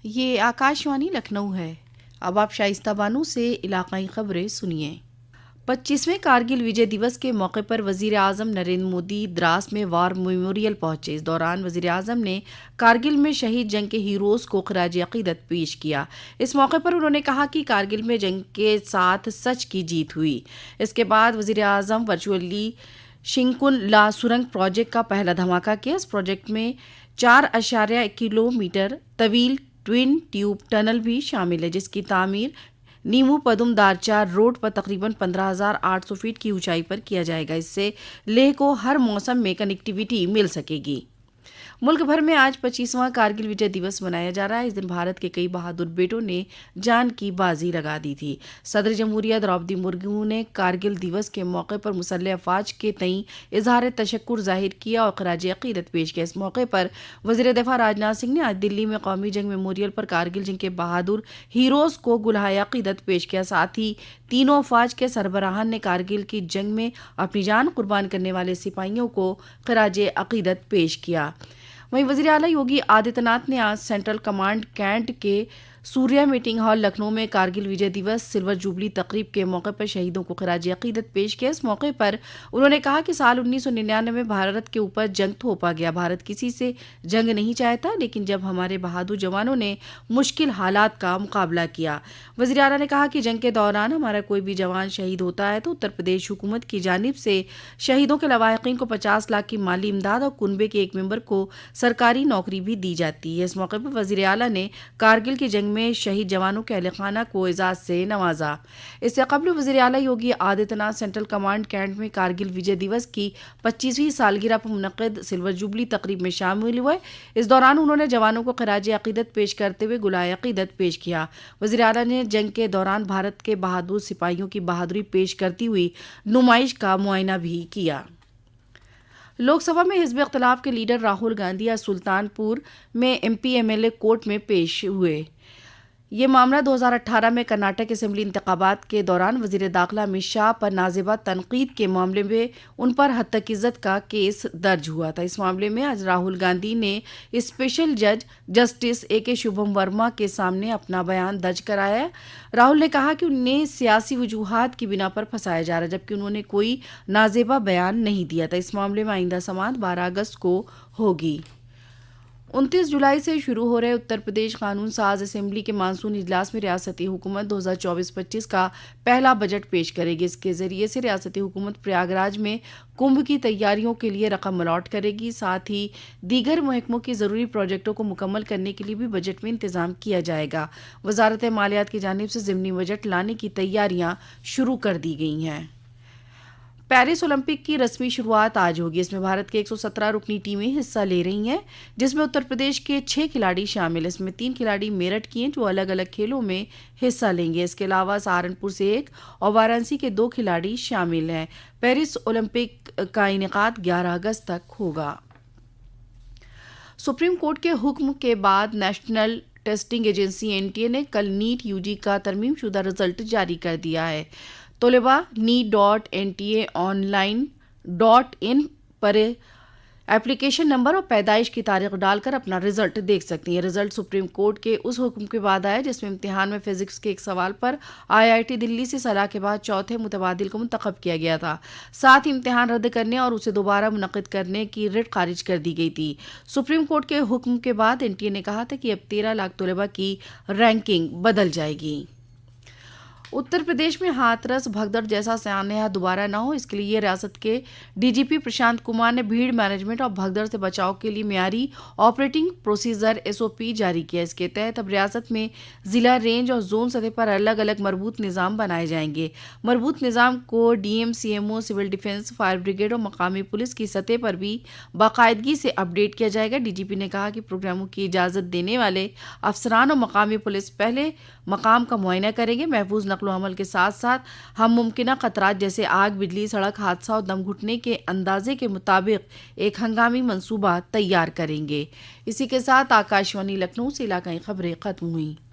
یہ آکاشوانی لکھنؤ ہے۔ اب آپ شائستہ بانو سے علاقائی خبریں سنیے۔ 25ویں کارگل وجے دیوس کے موقع پر وزیر اعظم نریندر مودی دراس میں وار میموریل پہنچے۔ اس دوران وزیر اعظم نے کارگل میں شہید جنگ کے ہیروز کو خراج عقیدت پیش کیا۔ اس موقع پر انہوں نے کہا کہ کارگل میں جنگ کے ساتھ سچ کی جیت ہوئی۔ اس کے بعد وزیر اعظم ورچوئلی شنکن لا سرنگ پروجیکٹ کا پہلا دھماکہ کیا۔ اس پروجیکٹ میں 4.1 کلومیٹر طویل ٹوین ٹیوب ٹنل بھی شامل ہے، جس کی تعمیر نیمو پدم دارچار روڈ پر تقریباً 15,800 فٹ کی اونچائی پر کیا جائے گا۔ اس سے لیہ کو ہر موسم میں کنیکٹیویٹی مل سکے گی۔ ملک بھر میں آج 25واں کارگل وجے دیوس منایا جا رہا ہے۔ اس دن بھارت کے کئی بہادر بیٹوں نے جان کی بازی لگا دی تھی۔ صدر جمہوریہ دروپدی مرمو نے کارگل دیوس کے موقع پر مسلح افواج کے تئیں اظہار تشکر ظاہر کیا اور خراج عقیدت پیش کیا۔ اس موقع پر وزیر دفاع راجناتھ سنگھ نے آج دلی میں قومی جنگ میموریل پر کارگل جنگ کے بہادر ہیروز کو گلہائے عقیدت پیش کیا۔ ساتھ ہی تینوں افواج کے سربراہان نے کارگل کی جنگ میں اپنی جان قربان کرنے والے سپاہیوں کو خراج عقیدت پیش کیا۔ وہیں وزیر اعلیٰ یوگی آدتیہ ناتھ نے آج سینٹرل کمانڈ کینٹ کے سوریہ میٹنگ ہال لکھنؤ میں کارگل وجے دیوس سلور جوبلی تقریب کے موقع پر شہیدوں کو خراج عقیدت پیش کیا۔ اس موقع پر انہوں نے کہا کہ سال 1999 میں بھارت کے اوپر جنگ تھوپا گیا۔ بھارت کسی سے جنگ نہیں چاہتا، لیکن جب ہمارے بہادر جوانوں نے مشکل حالات کا مقابلہ کیا۔ وزیر اعلیٰ نے کہا کہ جنگ کے دوران ہمارا کوئی بھی جوان شہید ہوتا ہے تو اتر پردیش حکومت کی جانب سے شہیدوں کے لواحقین کو 50 لاکھ کی مالی امداد اور کنبے کے ایک ممبر کو سرکاری نوکری بھی دی جاتی ہے۔ اس موقع پر وزیر اعلیٰ نے کارگل کی جنگ میں شہید جوانوں کے اہل خانہ کو اعزاز سے نوازا۔ اس سے قبل وزیر اعلیٰ Yogi Adityanath central command cantt میں کارگل وجے دیوس کی 25ویں سالگرہ پر منعقد سلور جوبلی تقریب میں شامل ہوئے۔ اس دوران انہوں نے جوانوں کو خراج عقیدت پیش کرتے ہوئے گلہائے عقیدت پیش کیا۔ وزیر اعلیٰ نے جنگ کے دوران بھارت کے بہادر سپاہیوں کی بہادری پیش کرتی ہوئی نمائش کا معائنہ بھی کیا۔ لوک سبھا میں حزب اختلاف کے لیڈر راہل گاندھی آج سلطان پور میں M P M L A court میں پیش ہوئے۔ یہ معاملہ 2018 میں کرناٹک اسمبلی انتخابات کے دوران وزیر داخلہ امت شاہ پر نازیبہ تنقید کے معاملے میں ان پر ہتک عزت کا کیس درج ہوا تھا۔ اس معاملے میں آج راہل گاندھی نے اسپیشل جج جسٹس اے کے شبھم ورما کے سامنے اپنا بیان درج کرایا۔ راہل نے کہا کہ انہیں سیاسی وجوہات کی بنا پر پھنسایا جا رہا ہے، جبکہ انہوں نے کوئی نازیبہ بیان نہیں دیا تھا۔ اس معاملے میں آئندہ سماعت 12 اگست کو ہوگی۔ 29 جولائی سے شروع ہو رہے اتر پردیش قانون ساز اسمبلی کے مانسون اجلاس میں ریاستی حکومت 2024-25 کا پہلا بجٹ پیش کرے گی۔ اس کے ذریعے سے ریاستی حکومت پریاگ راج میں کمبھ کی تیاریوں کے لیے رقم الاٹ کرے گی۔ ساتھ ہی دیگر محکموں کی ضروری پروجیکٹوں کو مکمل کرنے کے لیے بھی بجٹ میں انتظام کیا جائے گا۔ وزارت مالیات کی جانب سے ضمنی بجٹ لانے کی تیاریاں شروع کر دی گئی ہیں۔ پیرس اولمپک کی رسمی شروعات آج ہوگی۔ اس میں بھارت کے 117 رکنی ٹیمیں حصہ لے رہی ہیں، جس میں اتر پردیش کے 6 کھلاڑی شامل ہیں۔ اس میں 3 کھلاڑی میرٹھ کی ہیں جو الگ الگ کھیلوں میں حصہ لیں گے۔ اس کے علاوہ سہارنپور سے 1 اور وارانسی کے 2 کھلاڑی شامل ہیں۔ پیرس اولمپک کا انعقاد 11 اگست تک ہوگا۔ سپریم کورٹ کے حکم کے بعد National Testing Agency N T A نے کل نیٹ یو جی کا ترمیم شدہ رزلٹ جاری کر دیا ہے۔ طلباء neet.nta.online.in پر اپلیکیشن نمبر اور پیدائش کی تاریخ ڈال کر اپنا رزلٹ دیکھ سکتے ہیں۔ یہ رزلٹ سپریم کورٹ کے اس حکم کے بعد آیا جس میں امتحان میں فزکس کے ایک سوال پر IIT دلی سے صلاح کے بعد چوتھے متبادل کو منتخب کیا گیا تھا۔ ساتھ ہی امتحان رد کرنے اور اسے دوبارہ منعقد کرنے کی رٹ خارج کر دی گئی تھی۔ سپریم کورٹ کے حکم کے بعد NTA نے کہا تھا کہ اب 13 لاکھ طلباء کی رینکنگ بدل جائے گی۔ اتر پردیش میں ہاتھرس بھگدڑ جیسا سانحہ دوبارہ نہ ہو، اس کے لیے ریاست کے DGP پرشانت کمار نے بھیڑ مینجمنٹ اور بھگدڑ سے بچاؤ کے لیے معیاری آپریٹنگ پروسیجر SOP جاری کیا۔ اس کے تحت اب ریاست میں ضلع، رینج اور زون سطح پر الگ الگ مربوط نظام بنائے جائیں گے۔ مربوط نظام کو DM CMO، civil defence, fire brigade اور مقامی پولیس کی سطح پر بھی باقاعدگی سے اپڈیٹ کیا جائے گا۔ DGP نے کہا کہ پروگراموں کی اجازت دینے والے افسران اور مقامی پولیس پہلے مقام کا معائنہ کریں گے، محفوظ نقل و حمل کے ساتھ ساتھ ہم ممکنہ خطرات جیسے آگ، بجلی، سڑک حادثہ اور دم گھٹنے کے اندازے کے مطابق ایک ہنگامی منصوبہ تیار کریں گے۔ اسی کے ساتھ آکاشوانی لکھنؤ سے علاقائی خبریں ختم ہوئیں۔